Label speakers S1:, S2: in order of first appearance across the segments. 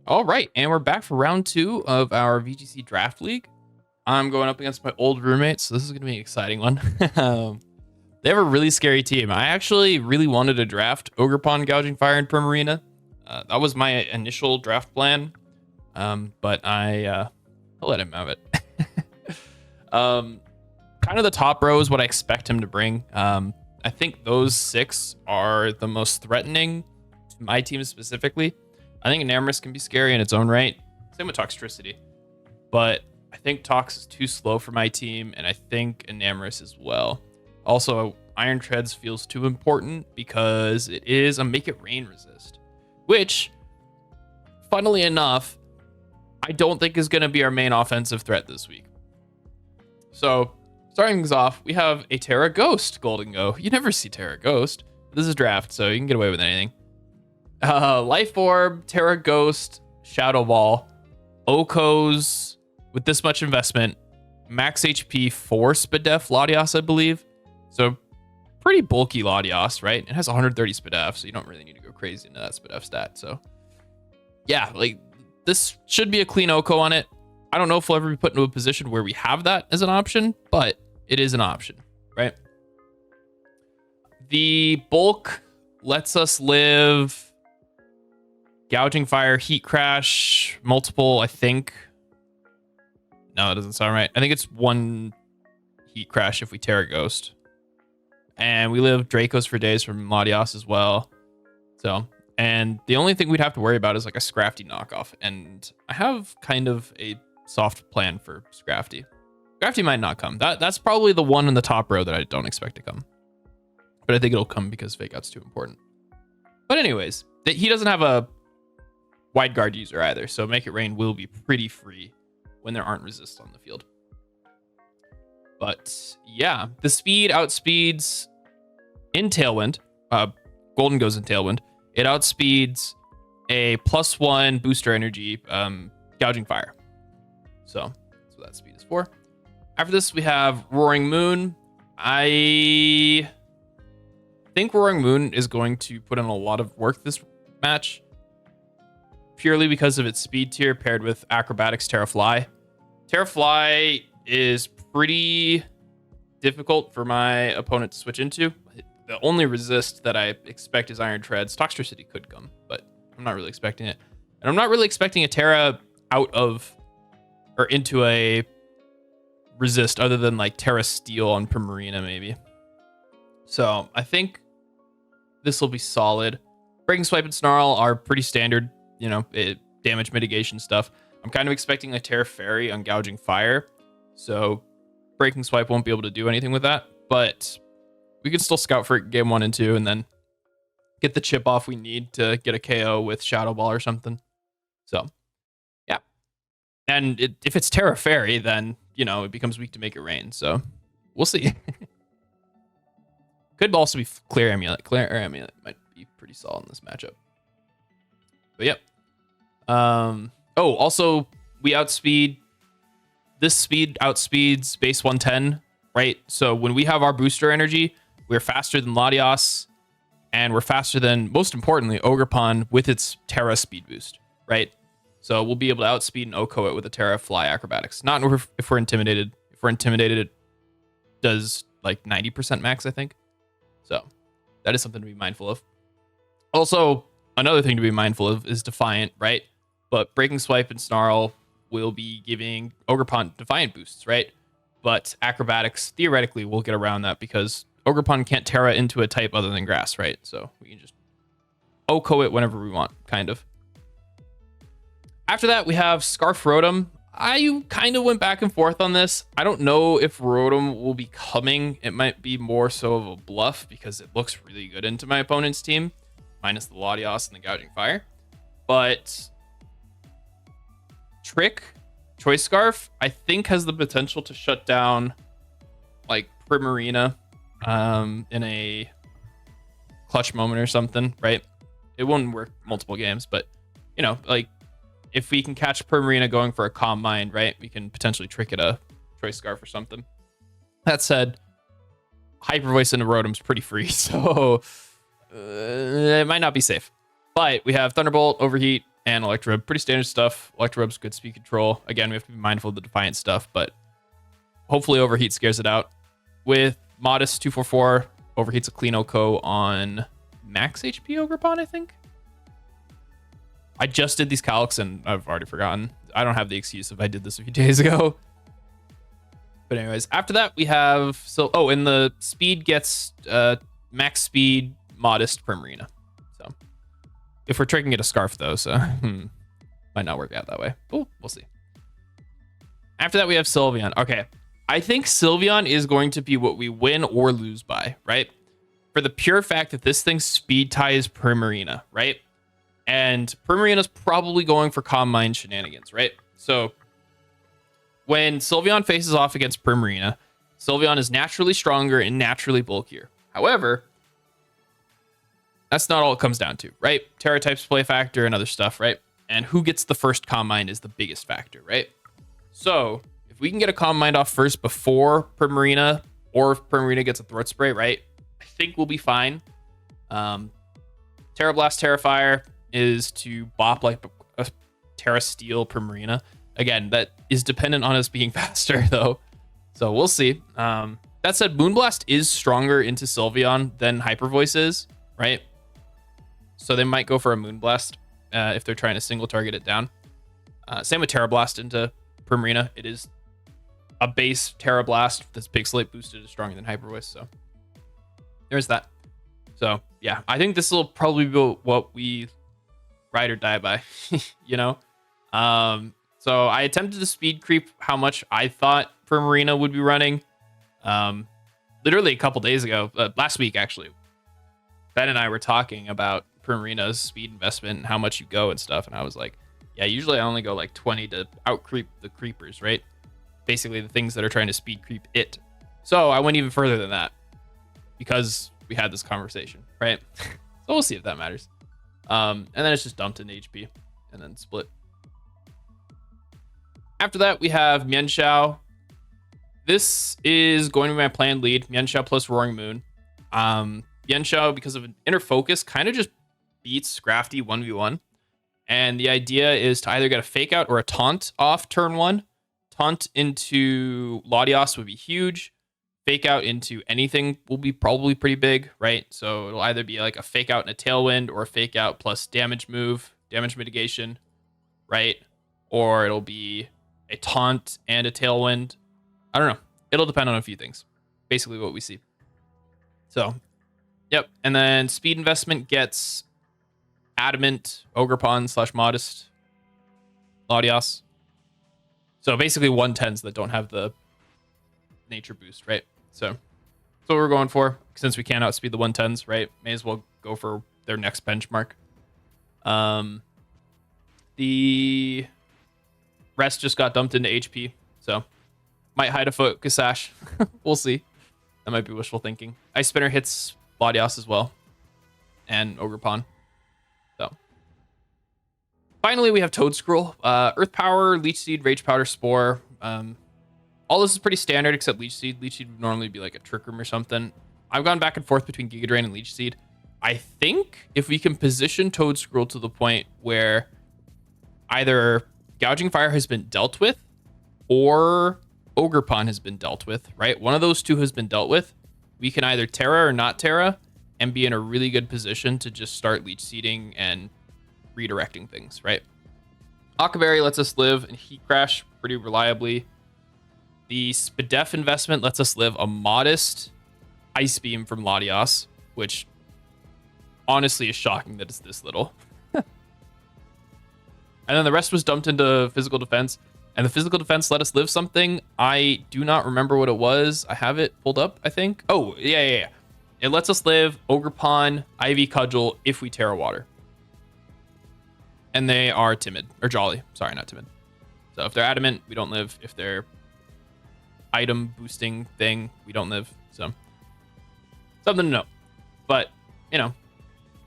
S1: All right, and we're back for round 2 of our VGC Draft League. I'm going up against my old roommates, so this is going to be an exciting one. They have a really scary team. I actually really wanted to draft Ogerpon, Gouging Fire, and Primarina. That was my initial draft plan, but I'll let him have it. Kind of the top row is what I expect him to bring. I think those 6 are the most threatening to my team specifically. I think Enamorus can be scary in its own right. Same with Toxtricity. But I think Tox is too slow for my team, and I think Enamorus as well. Also, Iron Treads feels too important because it is a Make It Rain resist, which, funnily enough, I don't think is going to be our main offensive threat this week. So, starting things off, we have a Terra Ghost Golden Go. You never see Terra Ghost. This is draft, so you can get away with anything. Life Orb, Terra Ghost, Shadow Ball, Okos with this much investment, max HP 4 Spadef Latias, I believe. So pretty bulky Latias, right? It has 130 Spadef, so you don't really need to go crazy into that Spadef stat. So yeah, like this should be a clean Oko on it. I don't know if we'll ever be put into a position where we have that as an option, but it is an option, right? The bulk lets us live Gouging Fire, Heat Crash, multiple, I think. No, it doesn't sound right. I think it's 1 Heat Crash if we Terra Ghost. And we live Dracos for days from Latias as well. So, and the only thing we'd have to worry about is like a Scrafty knockoff. And I have kind of a soft plan for Scrafty. Scrafty might not come. That's probably the one in the top row that I don't expect to come. But I think it'll come because Fake Out's too important. But anyways, he doesn't have a wide guard user either, so Make It Rain will be pretty free when there aren't resists on the field. But yeah, the speed outspeeds in Tailwind. Golden goes in Tailwind. It outspeeds a +1 booster energy Gouging Fire. So that's what that speed is for. After this, we have Roaring Moon. I think Roaring Moon is going to put in a lot of work this match, purely because of its speed tier paired with Acrobatics Terra Fly. Terra Fly is pretty difficult for my opponent to switch into. The only resist that I expect is Iron Treads. Toxtricity could come, but I'm not really expecting it. And I'm not really expecting a Terra out of or into a resist other than like Terra Steel on Primarina maybe. So I think this will be solid. Breaking Swipe and Snarl are pretty standard, you know, damage mitigation stuff. I'm kind of expecting a Terra Fairy on Gouging Fire, so Breaking Swipe won't be able to do anything with that, but we can still scout for game 1 and 2 and then get the chip off we need to get a KO with Shadow Ball or something. So yeah, and if it's Terra Fairy, then you know it becomes weak to Make It Rain, so we'll see. Could also be Clear Amulet. Clear Amulet might be pretty solid in this matchup. But yep. Oh, also we outspeed. This speed outspeeds base 110, right? So when we have our booster energy, we're faster than Latias, and we're faster than, most importantly, Ogerpon with its Terra speed boost, right? So we'll be able to outspeed and Oko it with a Terra Fly Acrobatics. Not if we're intimidated. If we're intimidated, it does like 90% max, I think. So that is something to be mindful of. Also, another thing to be mindful of is Defiant, right? But Breaking Swipe and Snarl will be giving Ogerpon Defiant boosts, right? But Acrobatics theoretically will get around that because Ogerpon can't Terra into a type other than grass, right? So we can just Oko it whenever we want, kind of. After that, we have Scarf Rotom. I kind of went back and forth on this. I don't know if Rotom will be coming. It might be more so of a bluff because it looks really good into my opponent's team, minus the Latias and the Gouging Fire. But Trick, Choice Scarf, I think has the potential to shut down like Primarina in a clutch moment or something, right? It won't work multiple games, but you know, like if we can catch Primarina going for a Calm Mind, right, we can potentially trick it a Choice Scarf or something. That said, Hyper Voice into Rotom's pretty free, so it might not be safe. But we have Thunderbolt, Overheat, and Electroweb. Pretty standard stuff. Electroweb's good speed control. Again, we have to be mindful of the Defiant stuff, but hopefully Overheat scares it out. With Modest 244, Overheat's a clean OCO on max HP Ogerpon, I think. I just did these calcs and I've already forgotten. I don't have the excuse if I did this a few days ago. But anyways, after that we have and the speed gets max speed Modest Primarina. So if we're tricking it a Scarf though, so might not work out that way. Oh, we'll see. After that we have Sylveon. Okay, I think Sylveon is going to be what we win or lose by, right? For the pure fact that this thing speed ties Primarina, right? And Primarina's probably going for Calm Mind shenanigans, right? So when Sylveon faces off against Primarina, Sylveon is naturally stronger and naturally bulkier. However, that's not all it comes down to, right? Terra types play a factor and other stuff, right? And who gets the first Calm Mind is the biggest factor, right? So if we can get a Calm Mind off first before Primarina, or if Primarina gets a Throat Spray, right? I think we'll be fine. Terra Blast, Terra Fire is to bop like a Terra Steel Primarina. Again, that is dependent on us being faster, though. So we'll see. That said, Moonblast is stronger into Sylveon than Hyper Voice is, right? So they might go for a Moonblast if they're trying to single target it down. Same with Terra Blast into Primarina. It is a base Terra Blast that's Pixelate boosted is stronger than Hyper Voice. So there's that. So yeah, I think this will probably be what we ride or die by, you know? So I attempted to speed creep how much I thought Primarina would be running. Literally a couple days ago, last week actually, Ben and I were talking about Primarina's speed investment and how much you go and stuff. And I was like, yeah, usually I only go like 20 to out creep the creepers, right? Basically the things that are trying to speed creep it. So I went even further than that because we had this conversation, right? So we'll see if that matters. And then it's just dumped into HP and then split. After that, we have Mienshao. This is going to be my planned lead. Mienshao plus Roaring Moon. Mienshao, because of an inner focus, kind of just beats Scrafty 1v1. And the idea is to either get a fake out or a taunt off turn 1. Taunt into Latios would be huge. Fake out into anything will be probably pretty big, right? So it'll either be like a fake out and a Tailwind or a fake out plus damage move, damage mitigation, right? Or it'll be a taunt and a Tailwind. I don't know. It'll depend on a few things. Basically what we see. So, yep. And then speed investment gets Adamant, Ogerpon / Modest, Latios. So basically 110s that don't have the nature boost, right? So that's what we're going for. Since we can't outspeed the 110s, right? May as well go for their next benchmark. The rest just got dumped into HP. So might hide a Focus Sash. We'll see. That might be wishful thinking. Ice Spinner hits Latios as well. And Ogerpon. So finally, we have Toedscruel. Earth Power, Leech Seed, Rage Powder, Spore. All this is pretty standard except Leech Seed. Leech Seed would normally be like a Trick Room or something. I've gone back and forth between Giga Drain and Leech Seed. I think if we can position Toedscruel to the point where either Gouging Fire has been dealt with or Ogerpon has been dealt with, right? One of those two has been dealt with. We can either Terra or not Terra and be in a really good position to just start Leech Seeding and redirecting things, right? Akaberry lets us live and Heat Crash pretty reliably. The Spadef investment lets us live a modest Ice Beam from Latios, which honestly is shocking that it's this little. And then the rest was dumped into physical defense. And the physical defense let us live something. I do not remember what it was. I have it pulled up, I think. Oh, yeah. It lets us live Ogerpon, Ivy Cudgel if we Terra Water. And they are timid. Or jolly. Sorry, not timid. So if they're adamant, we don't live. If they're item boosting thing, we don't live. So something to know. But, you know,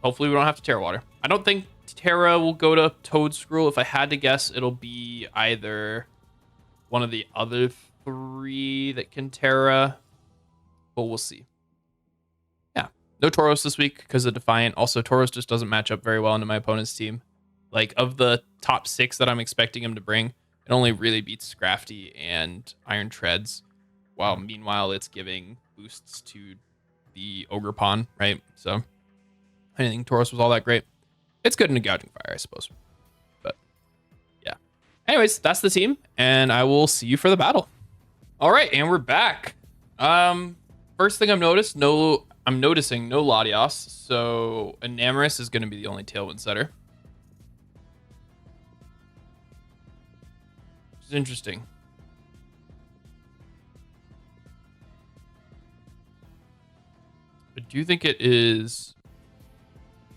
S1: hopefully we don't have to Terra Water. I don't think Terra will go to Toedscruel. If I had to guess, it'll be either one of the other three that can Terra, but we'll see. Yeah, no Tauros this week because of Defiant. Also, Tauros just doesn't match up very well into my opponent's team. Like, of the top 6 that I'm expecting him to bring, it only really beats Scrafty and Iron Treads, while meanwhile it's giving boosts to the Ogre Pawn, right? So I didn't think Tauros was all that great. It's good in a Gouging Fire, I suppose. But yeah. Anyways, that's the team, and I will see you for the battle. All right, and we're back. First thing I'm noticing no Latios, so Enamoris is going to be the only Tailwind setter. Which is interesting. But do you think it is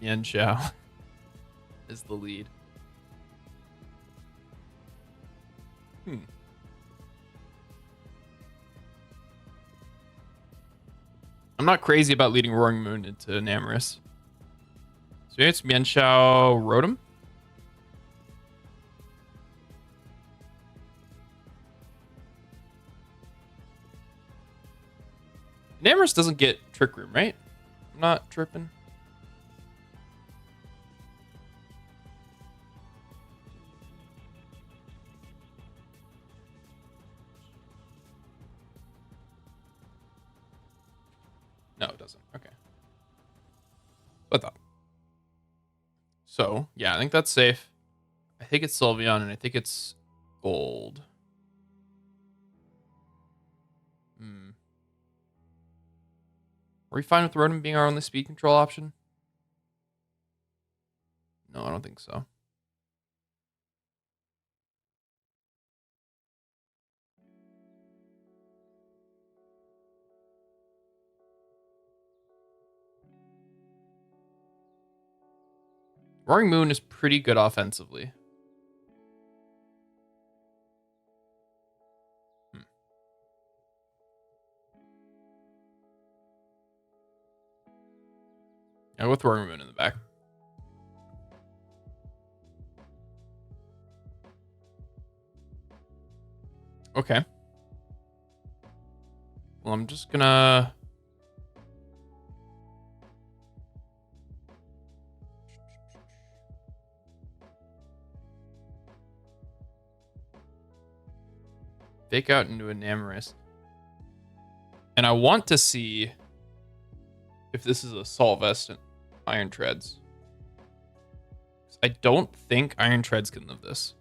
S1: Yan Xiao is the lead? I'm not crazy about leading Roaring Moon into Enamoris. So maybe it's Mian Xiao Rotom. Enamoris doesn't get Trick Room, right? I'm not tripping. No, it doesn't. Okay. What thought? So, yeah, I think that's safe. I think it's Sylveon, and I think it's gold. Are we fine with Rotom being our only speed control option? No, I don't think so. Roaring Moon is pretty good offensively. Yeah, with Roaring Moon in the back. Okay. Well, I'm just gonna... fake out into Enamoris. And I want to see if this is a Salt Vest and Iron Treads. I don't think Iron Treads can live this.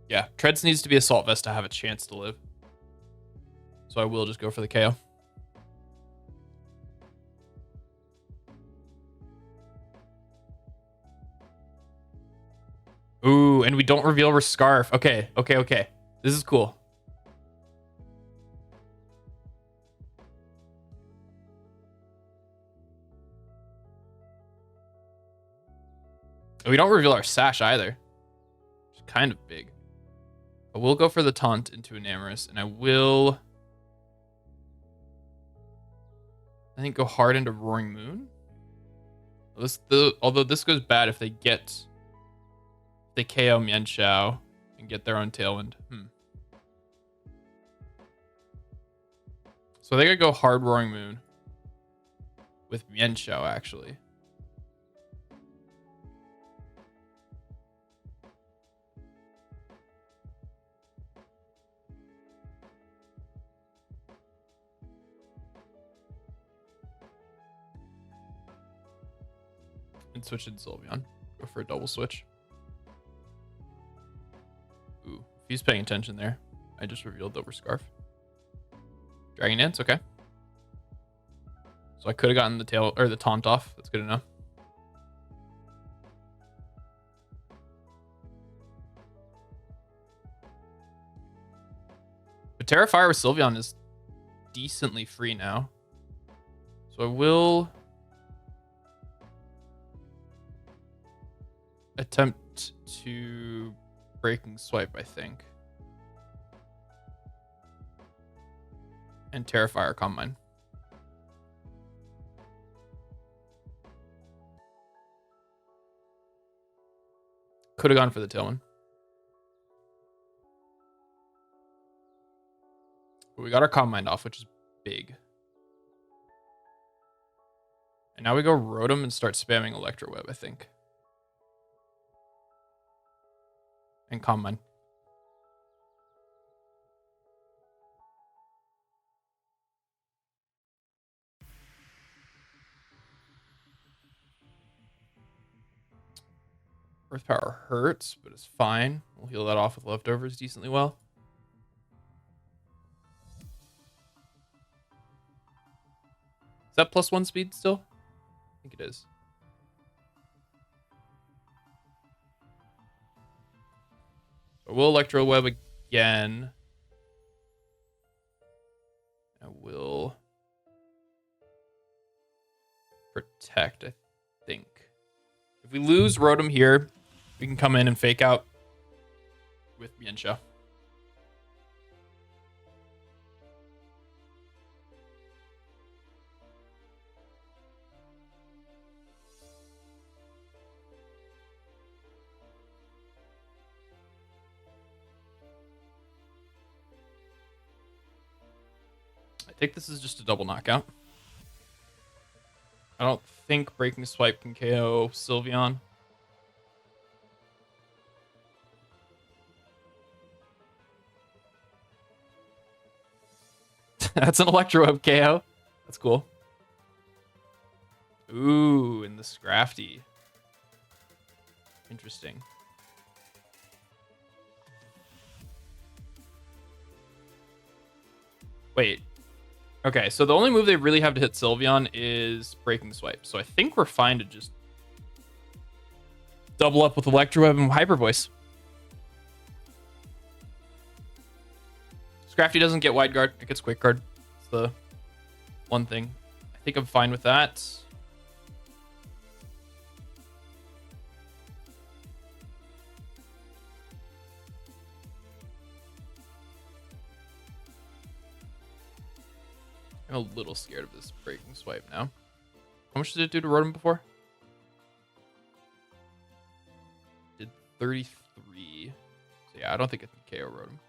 S1: Yeah, Treads needs to be a Salt Vest to have a chance to live. So I will just go for the KO. Ooh, and we don't reveal her Scarf. Okay. This is cool. We don't reveal our Sash either. It's kind of big. I will go for the Taunt into Enamoris, and I will... I think go hard into Roaring Moon. Although this goes bad if they get... they KO Mian Xiao and get their own Tailwind. So I think I go hard Roaring Moon with Mian Xiao, actually. And switch in Sylveon. Go for a double switch. Ooh, if he's paying attention there. I just revealed the Overscarf. Dragon Dance, okay. So I could have gotten the tail or the taunt off. That's good enough. But Terra Fire with Sylveon is decently free now. So I will attempt to Breaking Swipe, I think. And Terra Fire Combine. Could have gone for the Tailwind. But we got our Calm Mind off, which is big. And now we go Rotom and start spamming Electro Web, I think. And Calm Mind. Earth Power hurts, but it's fine. We'll heal that off with leftovers decently well. Is that +1 speed still? I think it is. But we'll Electro Web again. I will protect, I think. If we lose Rotom here, we can come in and fake out with Mienshao. I think this is just a double knockout. I don't think Breaking Swipe can KO Sylveon. That's an Electro Web KO. That's cool. Ooh, and the Scrafty. Interesting. Wait. Okay, so the only move they really have to hit Sylveon is Breaking Swipe. So I think we're fine to just double up with Electro Web and Hyper Voice. Scrafty doesn't get Wide Guard. It gets Quick Guard. It's the one thing. I think I'm fine with that. I'm a little scared of this Breaking Swipe now. How much did it do to Rotom before? Did 33. So yeah, I don't think it can KO Rotom.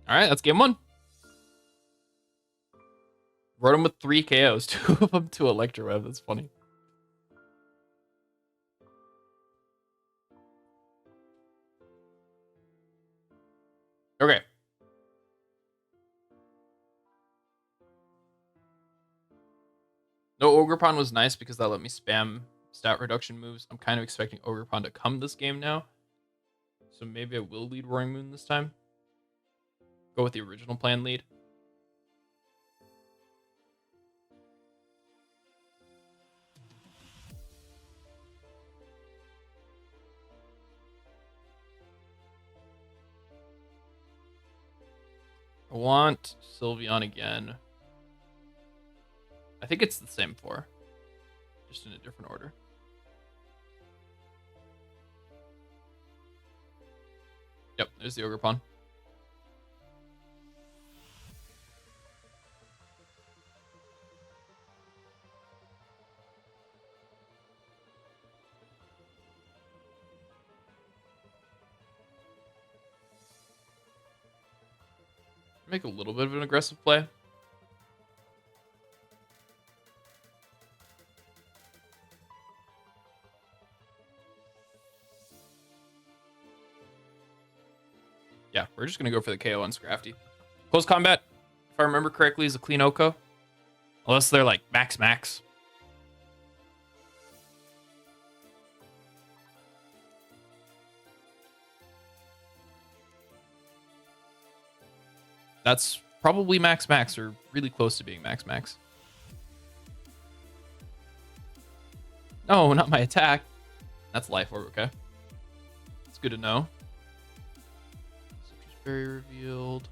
S1: All right, that's game one. Rotom with 3 KOs, 2 of them to Electro Web. That's funny. Okay. No, Ogerpon was nice because that let me spam stat reduction moves. I'm kind of expecting Ogerpon to come this game now. So maybe I will lead Roaring Moon this time. Go with the original plan lead. I want Sylveon again. I think it's the same 4. Just in a different order. Yep, there's the Ogerpon. Make a little bit of an aggressive play. Yeah, we're just going to go for the KO on Scrafty. Close combat, if I remember correctly, is a clean Oko. Unless they're like max. That's probably max or really close to being max. No, not my attack. That's Life Orb, okay. It's good to know. Citrus Berry revealed.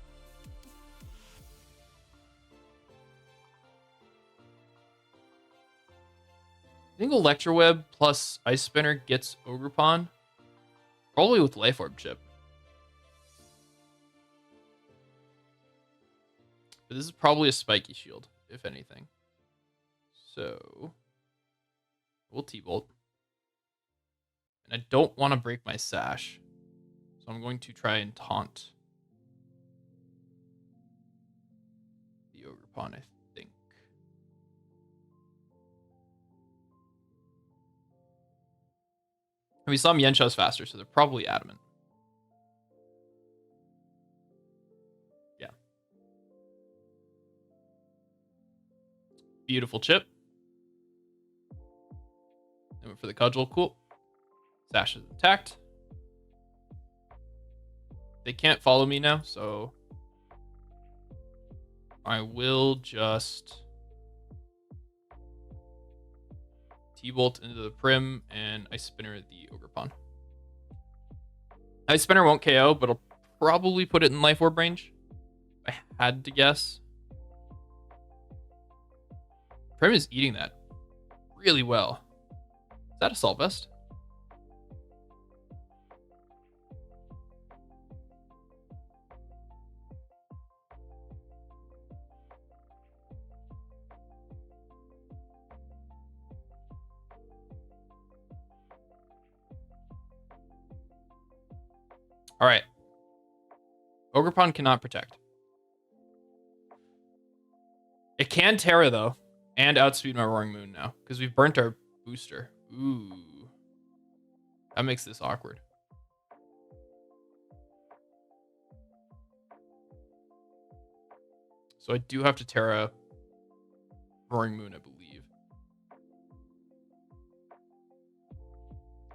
S1: I think Electro Web plus Ice Spinner gets Ogerpon. Probably with Life Orb chip. But this is probably a spiky shield, if anything. So we'll T-Bolt. And I don't want to break my sash. So I'm going to try and taunt the Ogre Pawn, I think. And we saw Mienshau's faster, so they're probably adamant. Yeah. Beautiful chip. They went for the cudgel. Cool. Sash is attacked. They can't follow me now, so I will just T-Bolt into the Prim and Ice Spinner the Ogre Pawn. Ice Spinner won't KO, but I'll probably put it in Life Orb range. I had to guess. Prim is eating that really well. Is that a Assault Vest? All right. Ogre Pawn cannot protect. It can Terra, though, and outspeed my Roaring Moon now, because we've burnt our booster. Ooh. That makes this awkward. So I do have to Terra Roaring Moon, I believe.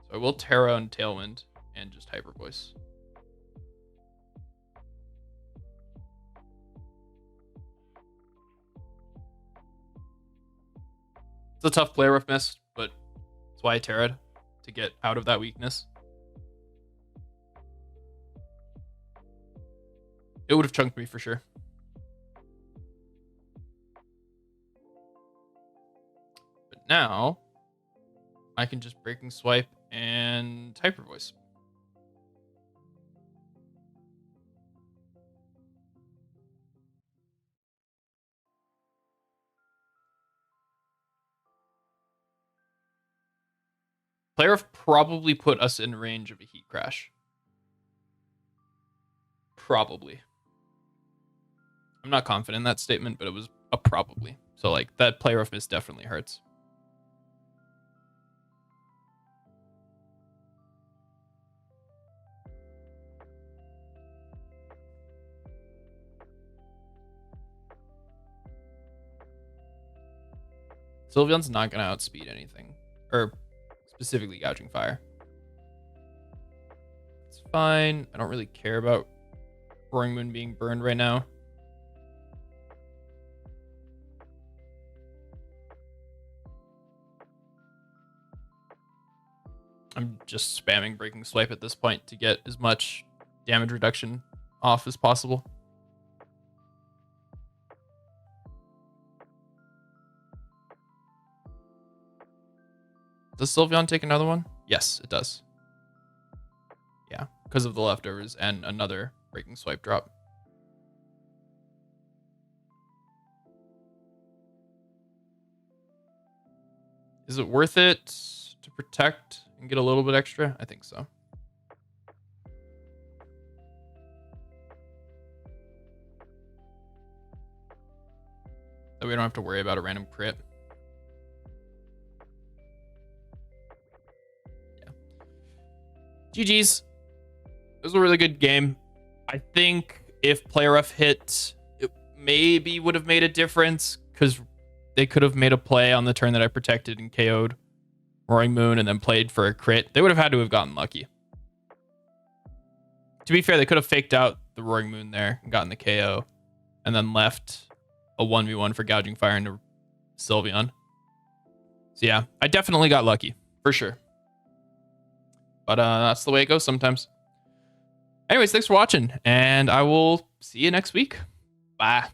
S1: So I will Terra and Tailwind and just Hyper Voice. It's a tough play rough miss, but that's why I Terra'd, to get out of that weakness. It would have chunked me for sure. But now I can just Breaking Swipe and Hyper Voice. Player probably put us in range of a Heat Crash. Probably. I'm not confident in that statement, but it was a probably. So like that player of miss definitely hurts. Sylveon's not going to outspeed anything. Or specifically Gouging Fire. It's fine. I don't really care about Roaring Moon being burned right now. I'm just spamming Breaking Swipe at this point to get as much damage reduction off as possible. Does Sylveon take another one? Yes, it does. Yeah, because of the leftovers and another Breaking Swipe drop. Is it worth it to protect and get a little bit extra? I think so. So we don't have to worry about a random crit. GG's. It was a really good game. I think if Player Ref hit, it maybe would have made a difference because they could have made a play on the turn that I protected and KO'd Roaring Moon and then played for a crit. They would have had to have gotten lucky. To be fair, they could have faked out the Roaring Moon there and gotten the KO and then left a 1v1 for Gouging Fire into Sylveon. So yeah, I definitely got lucky for sure. But that's the way it goes sometimes. Anyways, thanks for watching, and I will see you next week. Bye.